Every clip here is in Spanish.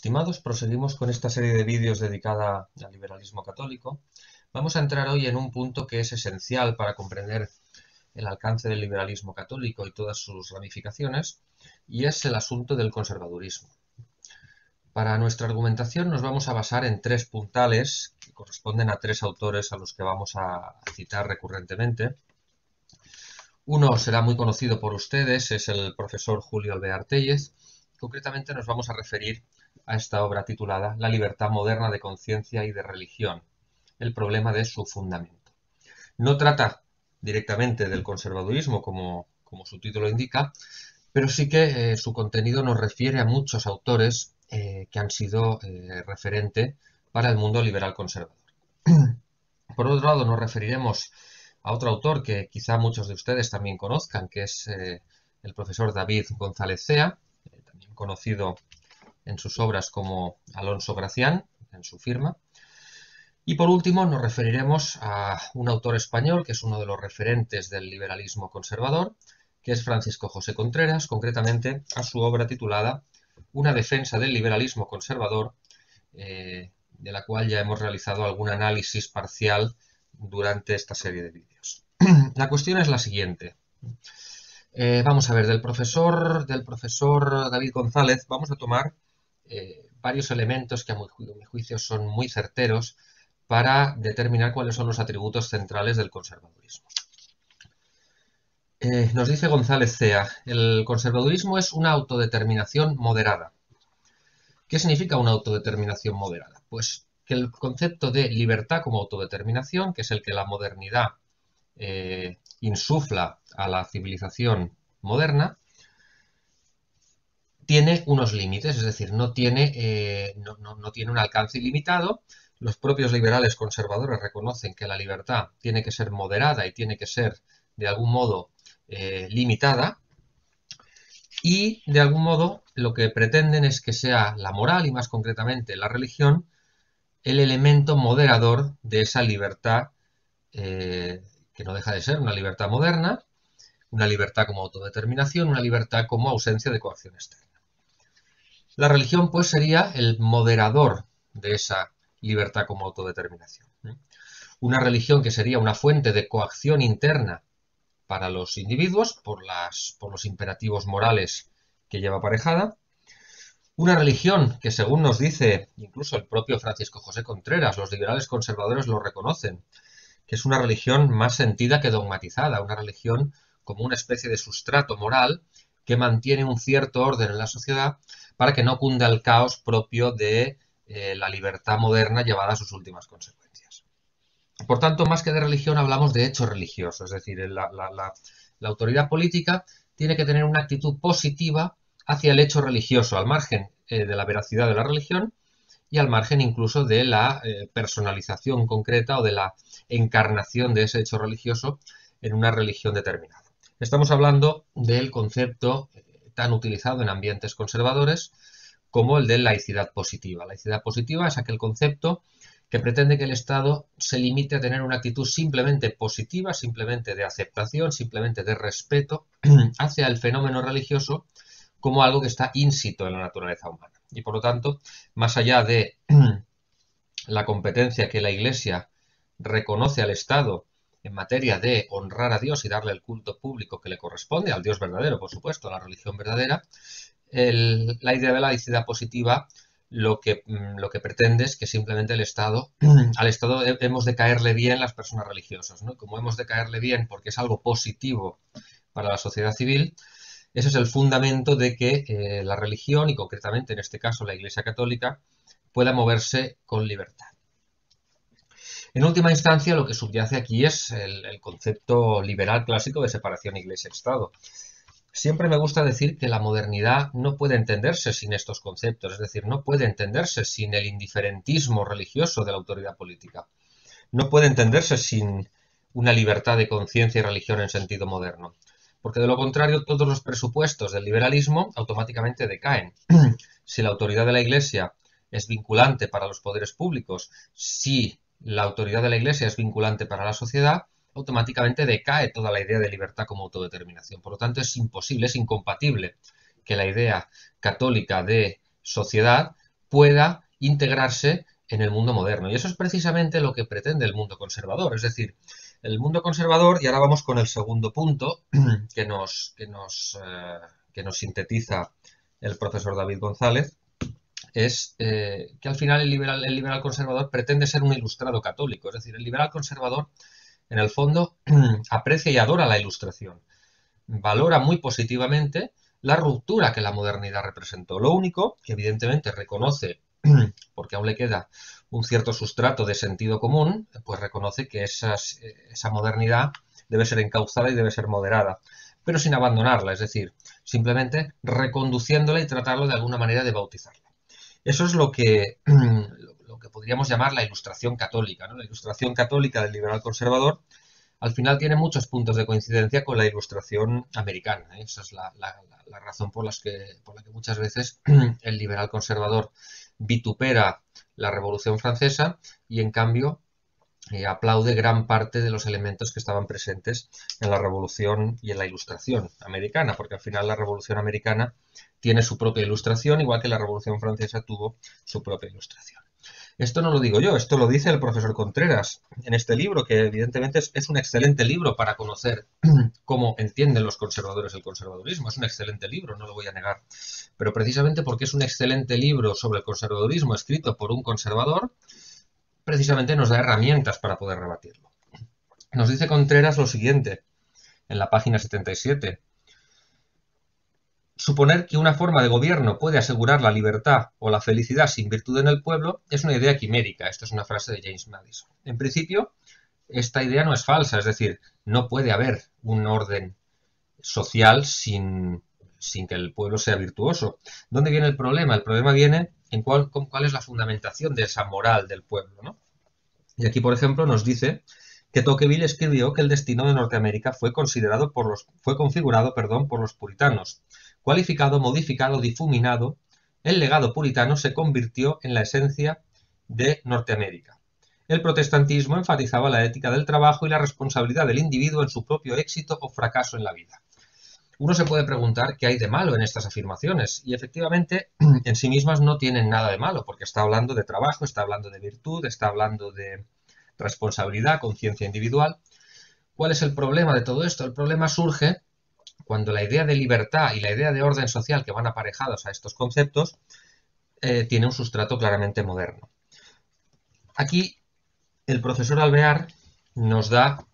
Estimados, proseguimos con esta serie de vídeos dedicada al liberalismo católico. Vamos a entrar hoy en un punto que es esencial para comprender el alcance del liberalismo católico y todas sus ramificaciones, y es el asunto del conservadurismo. Para nuestra argumentación nos vamos a basar en tres puntales que corresponden a tres autores a los que vamos a citar recurrentemente. Uno será muy conocido por ustedes, es el profesor Julio Alvear Tellez. Concretamente nos vamos a referir a esta obra titulada La libertad moderna de conciencia y de religión, el problema de su fundamento. No trata directamente del conservadurismo, como su título indica, pero sí que su contenido nos refiere a muchos autores que han sido referente para el mundo liberal conservador. Por otro lado, nos referiremos a otro autor que quizá muchos de ustedes también conozcan, que es el profesor David González Cea, también conocido en sus obras como Alonso Gracián, en su firma. Y por último nos referiremos a un autor español que es uno de los referentes del liberalismo conservador, que es Francisco José Contreras, concretamente a su obra titulada Una defensa del liberalismo conservador, de la cual ya hemos realizado algún análisis parcial durante esta serie de vídeos. La cuestión es la siguiente. Vamos a ver, del profesor David González vamos a tomar varios elementos que a mi juicio son muy certeros para determinar cuáles son los atributos centrales del conservadurismo. Nos dice González Cea, el conservadurismo es una autodeterminación moderada. ¿Qué significa una autodeterminación moderada? Pues que el concepto de libertad como autodeterminación, que es el que la modernidad insufla a la civilización moderna, tiene unos límites, es decir, no tiene un alcance ilimitado. Los propios liberales conservadores reconocen que la libertad tiene que ser moderada y tiene que ser, de algún modo, limitada. Y, de algún modo, lo que pretenden es que sea la moral, y más concretamente la religión, el elemento moderador de esa libertad, que no deja de ser una libertad moderna, una libertad como autodeterminación, una libertad como ausencia de coacción externa. La religión, pues, sería el moderador de esa libertad como autodeterminación. Una religión que sería una fuente de coacción interna para los individuos por los imperativos morales que lleva aparejada. Una religión que, según nos dice incluso el propio Francisco José Contreras, los liberales conservadores lo reconocen, que es una religión más sentida que dogmatizada, una religión como una especie de sustrato moral que mantiene un cierto orden en la sociedad para que no cunda el caos propio de la libertad moderna llevada a sus últimas consecuencias. Por tanto, más que de religión hablamos de hecho religioso, es decir, la autoridad política tiene que tener una actitud positiva hacia el hecho religioso, al margen de la veracidad de la religión y al margen incluso de la personalización concreta o de la encarnación de ese hecho religioso en una religión determinada. Estamos hablando del concepto tan utilizado en ambientes conservadores como el de laicidad positiva. Laicidad positiva es aquel concepto que pretende que el Estado se limite a tener una actitud simplemente positiva, simplemente de aceptación, simplemente de respeto hacia el fenómeno religioso como algo que está ínsito en la naturaleza humana. Y por lo tanto, más allá de la competencia que la Iglesia reconoce al Estado en materia de honrar a Dios y darle el culto público que le corresponde, al Dios verdadero, por supuesto, a la religión verdadera, la idea de la laicidad positiva lo que pretende es que simplemente al Estado hemos de caerle bien las personas religiosas, ¿no? Como hemos de caerle bien porque es algo positivo para la sociedad civil, ese es el fundamento de que la religión, y concretamente en este caso la Iglesia Católica, pueda moverse con libertad. En última instancia, lo que subyace aquí es el concepto liberal clásico de separación Iglesia-Estado. Siempre me gusta decir que la modernidad no puede entenderse sin estos conceptos, es decir, no puede entenderse sin el indiferentismo religioso de la autoridad política. No puede entenderse sin una libertad de conciencia y religión en sentido moderno, porque de lo contrario todos los presupuestos del liberalismo automáticamente decaen. Si la autoridad de la Iglesia es vinculante para los poderes públicos, si la autoridad de la Iglesia es vinculante para la sociedad, automáticamente decae toda la idea de libertad como autodeterminación. Por lo tanto, es imposible, es incompatible que la idea católica de sociedad pueda integrarse en el mundo moderno. Y eso es precisamente lo que pretende el mundo conservador. Es decir, el mundo conservador, y ahora vamos con el segundo punto que nos sintetiza el profesor David González, es que al final el liberal conservador pretende ser un ilustrado católico. Es decir, el liberal conservador, en el fondo, aprecia y adora la Ilustración. Valora muy positivamente la ruptura que la modernidad representó. Lo único que evidentemente reconoce, porque aún le queda un cierto sustrato de sentido común, pues reconoce que esa modernidad debe ser encauzada y debe ser moderada, pero sin abandonarla, es decir, simplemente reconduciéndola y tratarlo de alguna manera de bautizarla. Eso es lo que podríamos llamar la Ilustración católica, ¿no? La Ilustración católica del liberal conservador al final tiene muchos puntos de coincidencia con la Ilustración americana, ¿eh? Esa es la razón por la que muchas veces el liberal conservador vitupera la Revolución Francesa y en cambio aplaude gran parte de los elementos que estaban presentes en la Revolución y en la Ilustración americana, porque al final la Revolución americana tiene su propia ilustración, igual que la Revolución Francesa tuvo su propia ilustración. Esto no lo digo yo, esto lo dice el profesor Contreras en este libro, que evidentemente es un excelente libro para conocer cómo entienden los conservadores el conservadurismo. Es un excelente libro, no lo voy a negar. Pero precisamente porque es un excelente libro sobre el conservadurismo escrito por un conservador, precisamente nos da herramientas para poder rebatirlo. Nos dice Contreras lo siguiente, en la página 77. Suponer que una forma de gobierno puede asegurar la libertad o la felicidad sin virtud en el pueblo es una idea quimérica. Esto es una frase de James Madison. En principio, esta idea no es falsa, es decir, no puede haber un orden social sin que el pueblo sea virtuoso. ¿Dónde viene el problema? El problema viene en cuál es la fundamentación de esa moral del pueblo, ¿no? Y aquí, por ejemplo, nos dice que Tocqueville escribió que el destino de Norteamérica fue configurado por los puritanos. Cualificado, modificado, difuminado, el legado puritano se convirtió en la esencia de Norteamérica. El protestantismo enfatizaba la ética del trabajo y la responsabilidad del individuo en su propio éxito o fracaso en la vida. Uno se puede preguntar qué hay de malo en estas afirmaciones, y efectivamente en sí mismas no tienen nada de malo, porque está hablando de trabajo, está hablando de virtud, está hablando de responsabilidad, conciencia individual. ¿Cuál es el problema de todo esto? El problema surge cuando la idea de libertad y la idea de orden social que van aparejados a estos conceptos tiene un sustrato claramente moderno. Aquí el profesor Alvear nos da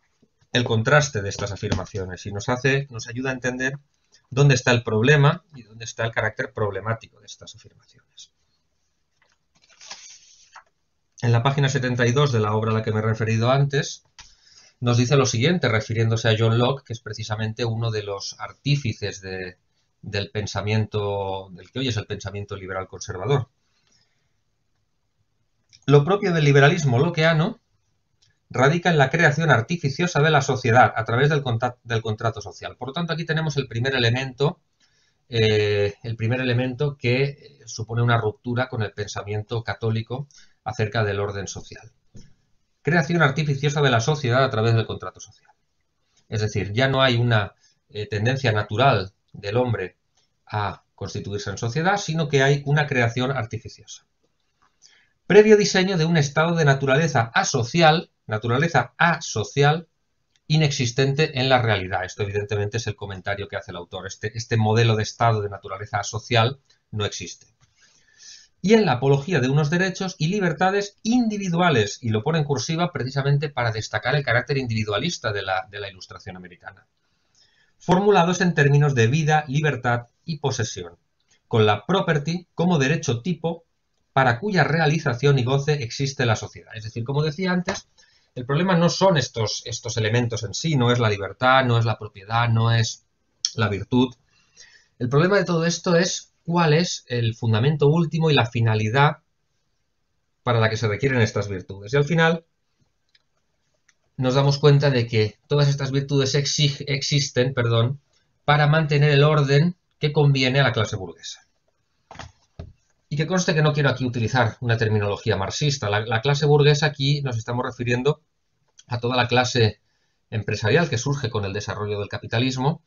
el contraste de estas afirmaciones y nos ayuda a entender dónde está el problema y dónde está el carácter problemático de estas afirmaciones. En la página 72 de la obra a la que me he referido antes, nos dice lo siguiente, refiriéndose a John Locke, que es precisamente uno de los artífices del pensamiento, del que hoy es el pensamiento liberal conservador. Lo propio del liberalismo lockeano radica en la creación artificiosa de la sociedad a través del contrato social. Por lo tanto, aquí tenemos el primer elemento que supone una ruptura con el pensamiento católico acerca del orden social. Creación artificiosa de la sociedad a través del contrato social. Es decir, ya no hay una tendencia natural del hombre a constituirse en sociedad, sino que hay una creación artificiosa. Previo diseño de un estado de naturaleza asocial inexistente en la realidad. Esto evidentemente es el comentario que hace el autor. Este modelo de estado de naturaleza asocial no existe. Y en la apología de unos derechos y libertades individuales, y lo pone en cursiva precisamente para destacar el carácter individualista de la Ilustración americana, formulados en términos de vida, libertad y posesión, con la property como derecho tipo para cuya realización y goce existe la sociedad. Es decir, como decía antes, el problema no son estos elementos en sí, no es la libertad, no es la propiedad, no es la virtud. El problema de todo esto es cuál es el fundamento último y la finalidad para la que se requieren estas virtudes. Y al final nos damos cuenta de que todas estas virtudes existen para mantener el orden que conviene a la clase burguesa. Y que conste que no quiero aquí utilizar una terminología marxista. La clase burguesa aquí nos estamos refiriendo a toda la clase empresarial que surge con el desarrollo del capitalismo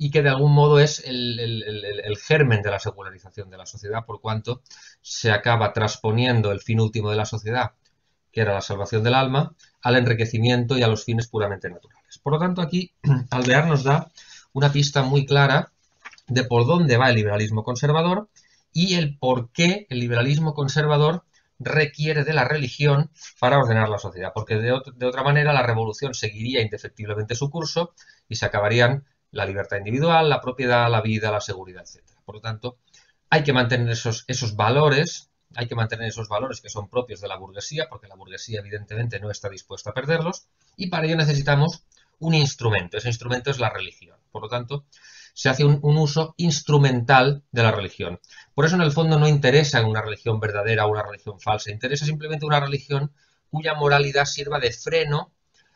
y que de algún modo es el germen de la secularización de la sociedad, por cuanto se acaba transponiendo el fin último de la sociedad, que era la salvación del alma, al enriquecimiento y a los fines puramente naturales. Por lo tanto, aquí Alvear nos da una pista muy clara de por dónde va el liberalismo conservador y el por qué el liberalismo conservador requiere de la religión para ordenar la sociedad, porque de otra manera la revolución seguiría indefectiblemente su curso y se acabarían la libertad individual, la propiedad, la vida, la seguridad, etc. Por lo tanto, hay que mantener esos valores, hay que mantener esos valores que son propios de la burguesía, porque la burguesía evidentemente no está dispuesta a perderlos, y para ello necesitamos un instrumento. Ese instrumento es la religión. Por lo tanto, se hace un uso instrumental de la religión. Por eso en el fondo no interesa una religión verdadera o una religión falsa, interesa simplemente una religión cuya moralidad sirva de freno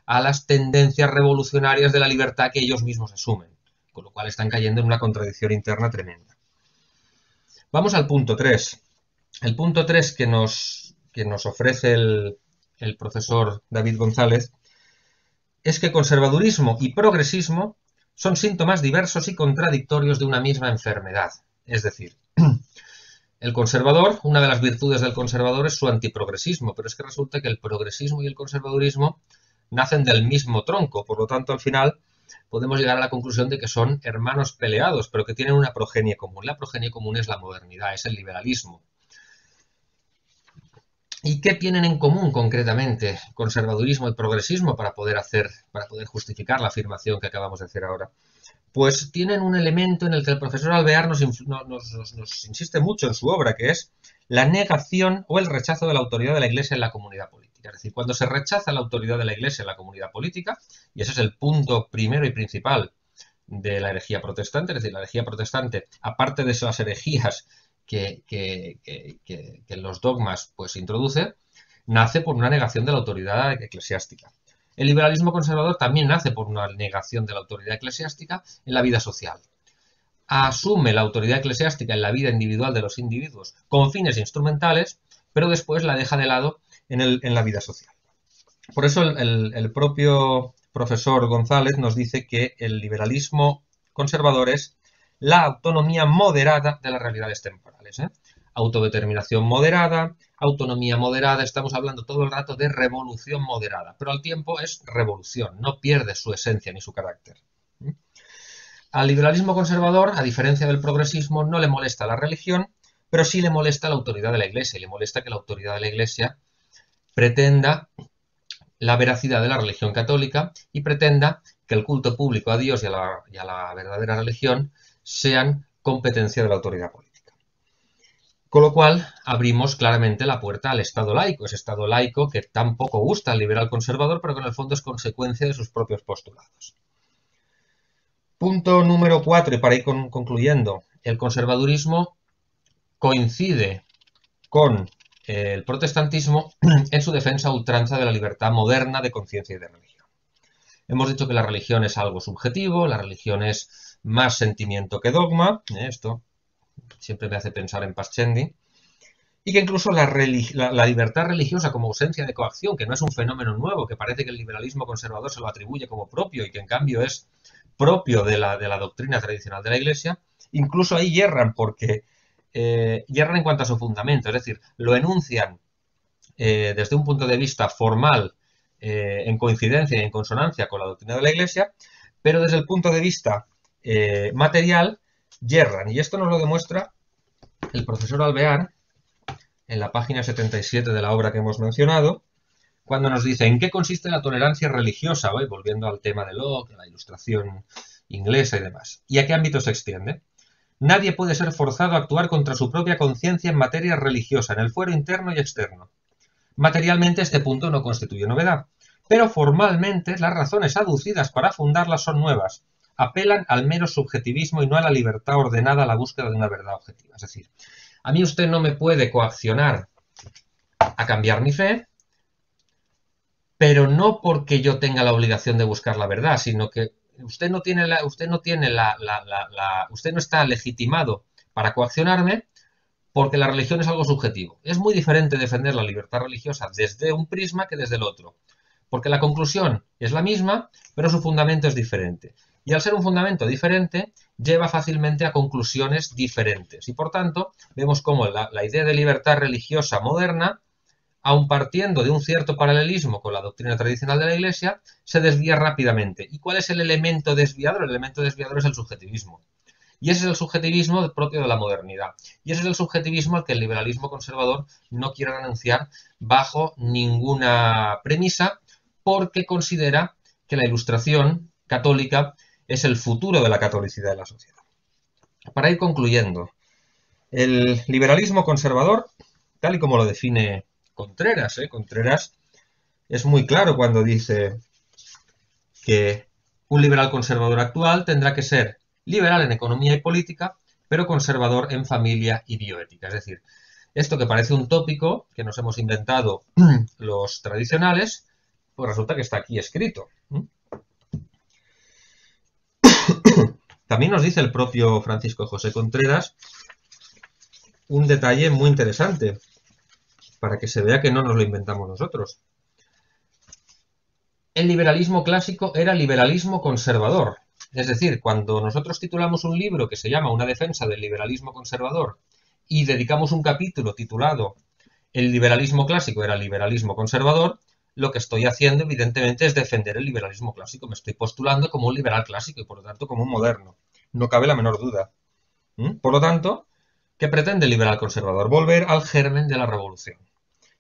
a las tendencias revolucionarias de la libertad que ellos mismos asumen, con lo cual están cayendo en una contradicción interna tremenda. Vamos al punto 3. El punto 3 que nos ofrece el profesor David González es que conservadurismo y progresismo son síntomas diversos y contradictorios de una misma enfermedad. Es decir, el conservador, una de las virtudes del conservador es su antiprogresismo, pero es que resulta que el progresismo y el conservadurismo nacen del mismo tronco, por lo tanto, al final podemos llegar a la conclusión de que son hermanos peleados, pero que tienen una progenie común. La progenie común es la modernidad, es el liberalismo. ¿Y qué tienen en común concretamente conservadurismo y progresismo para poder justificar la afirmación que acabamos de hacer ahora? Pues tienen un elemento en el que el profesor Alvear nos insiste mucho en su obra, que es la negación o el rechazo de la autoridad de la Iglesia en la comunidad política. Es decir, cuando se rechaza la autoridad de la Iglesia en la comunidad política, y ese es el punto primero y principal de la herejía protestante, es decir, la herejía protestante, aparte de esas herejías que los dogmas pues introduce, nace por una negación de la autoridad eclesiástica. El liberalismo conservador también nace por una negación de la autoridad eclesiástica en la vida social. Asume la autoridad eclesiástica en la vida individual de los individuos con fines instrumentales, pero después la deja de lado en la vida social. Por eso el propio profesor González nos dice que el liberalismo conservador es la autonomía moderada de las realidades temporales. Autodeterminación moderada, autonomía moderada, estamos hablando todo el rato de revolución moderada, pero al tiempo es revolución, no pierde su esencia ni su carácter. Al liberalismo conservador, a diferencia del progresismo, no le molesta la religión, pero sí le molesta la autoridad de la Iglesia, y le molesta que la autoridad de la Iglesia pretenda la veracidad de la religión católica y pretenda que el culto público a Dios y a la verdadera religión sean competencia de la autoridad política. Con lo cual, abrimos claramente la puerta al Estado laico, ese Estado laico que tampoco gusta al liberal conservador, pero que en el fondo es consecuencia de sus propios postulados. Punto número 4, y para ir concluyendo, el conservadurismo coincide con el protestantismo en su defensa a ultranza de la libertad moderna de conciencia y de religión. Hemos dicho que la religión es algo subjetivo, la religión es más sentimiento que dogma, esto siempre me hace pensar en Pascendi, y que incluso la libertad religiosa como ausencia de coacción, que no es un fenómeno nuevo, que parece que el liberalismo conservador se lo atribuye como propio y que en cambio es propio de la doctrina tradicional de la Iglesia, incluso ahí yerran porque yerran en cuanto a su fundamento, es decir, lo enuncian desde un punto de vista formal, en coincidencia y en consonancia con la doctrina de la Iglesia, pero desde el punto de vista material yerran. Y esto nos lo demuestra el profesor Alvear en la página 77 de la obra que hemos mencionado, cuando nos dice en qué consiste la tolerancia religiosa, volviendo al tema de Locke, la Ilustración inglesa y demás, y a qué ámbito se extiende. Nadie puede ser forzado a actuar contra su propia conciencia en materia religiosa, en el fuero interno y externo. Materialmente este punto no constituye novedad, pero formalmente las razones aducidas para fundarlas son nuevas, apelan al mero subjetivismo y no a la libertad ordenada a la búsqueda de una verdad objetiva. Es decir, a mí usted no me puede coaccionar a cambiar mi fe, pero no porque yo tenga la obligación de buscar la verdad, sino que usted no está legitimado para coaccionarme porque la religión es algo subjetivo. Es muy diferente defender la libertad religiosa desde un prisma que desde el otro, porque la conclusión es la misma, pero su fundamento es diferente. Y al ser un fundamento diferente, lleva fácilmente a conclusiones diferentes. Y por tanto, vemos cómo la idea de libertad religiosa moderna, aun partiendo de un cierto paralelismo con la doctrina tradicional de la Iglesia, se desvía rápidamente. ¿Y cuál es el elemento desviador? El elemento desviador es el subjetivismo. Y ese es el subjetivismo propio de la modernidad. Y ese es el subjetivismo al que el liberalismo conservador no quiere renunciar bajo ninguna premisa, porque considera que la Ilustración católica es el futuro de la catolicidad de la sociedad. Para ir concluyendo, el liberalismo conservador, tal y como lo define Contreras, Contreras es muy claro cuando dice que un liberal conservador actual tendrá que ser liberal en economía y política, pero conservador en familia y bioética. Es decir, esto que parece un tópico que nos hemos inventado los tradicionales, pues resulta que está aquí escrito. También nos dice el propio Francisco José Contreras un detalle muy interesante, para que se vea que no nos lo inventamos nosotros. El liberalismo clásico era liberalismo conservador. Es decir, cuando nosotros titulamos un libro que se llama Una defensa del liberalismo conservador y dedicamos un capítulo titulado El liberalismo clásico era liberalismo conservador, lo que estoy haciendo evidentemente es defender el liberalismo clásico. Me estoy postulando como un liberal clásico y por lo tanto como un moderno. No cabe la menor duda. Por lo tanto, ¿qué pretende el liberal conservador? Volver al germen de la revolución.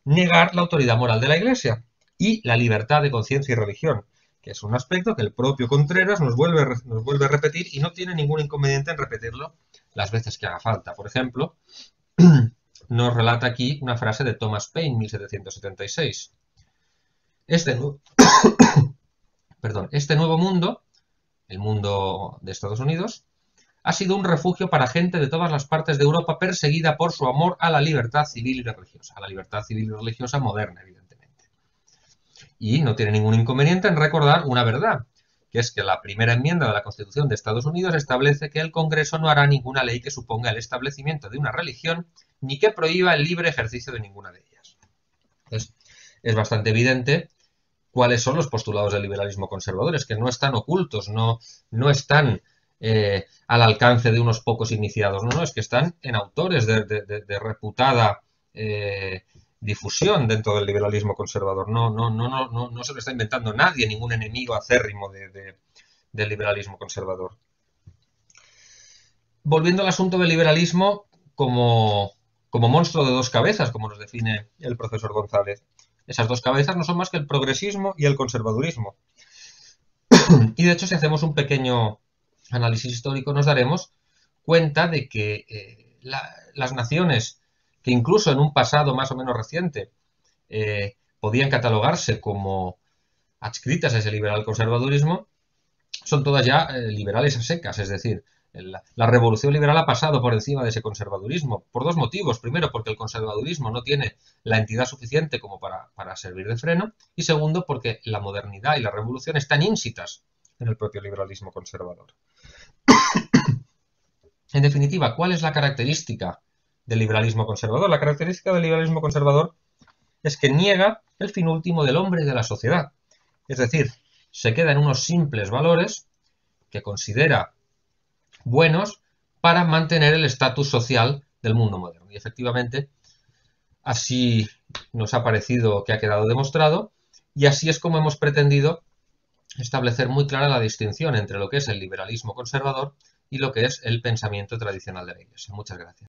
Negar la autoridad moral de la Iglesia y la libertad de conciencia y religión, que es un aspecto que el propio Contreras nos vuelve a repetir y no tiene ningún inconveniente en repetirlo las veces que haga falta. Por ejemplo, nos relata aquí una frase de Thomas Paine, 1776. Este nuevo mundo, el mundo de Estados Unidos, ha sido un refugio para gente de todas las partes de Europa perseguida por su amor a la libertad civil y religiosa, a la libertad civil y religiosa moderna, evidentemente. Y no tiene ningún inconveniente en recordar una verdad, que es que la primera enmienda de la Constitución de Estados Unidos establece que el Congreso no hará ninguna ley que suponga el establecimiento de una religión ni que prohíba el libre ejercicio de ninguna de ellas. Entonces, es bastante evidente cuáles son los postulados del liberalismo conservador, es que no están ocultos, no están al alcance de unos pocos iniciados, no, es que están en autores de reputada difusión dentro del liberalismo conservador. No se lo está inventando nadie, ningún enemigo acérrimo del liberalismo conservador. Volviendo al asunto del liberalismo como monstruo de dos cabezas, como nos define el profesor González. Esas dos cabezas no son más que el progresismo y el conservadurismo. Y de hecho, si hacemos un pequeño análisis histórico, nos daremos cuenta de que las naciones que incluso en un pasado más o menos reciente podían catalogarse como adscritas a ese liberal conservadurismo, son todas ya liberales a secas, es decir, la revolución liberal ha pasado por encima de ese conservadurismo por dos motivos. Primero, porque el conservadurismo no tiene la entidad suficiente como para servir de freno. Y segundo, porque la modernidad y la revolución están íncitas en el propio liberalismo conservador. En definitiva, ¿cuál es la característica del liberalismo conservador? La característica del liberalismo conservador es que niega el fin último del hombre y de la sociedad. Es decir, se queda en unos simples valores que considera buenos para mantener el estatus social del mundo moderno. Y efectivamente, así nos ha parecido que ha quedado demostrado y así es como hemos pretendido establecer muy clara la distinción entre lo que es el liberalismo conservador y lo que es el pensamiento tradicional de la Iglesia. Muchas gracias.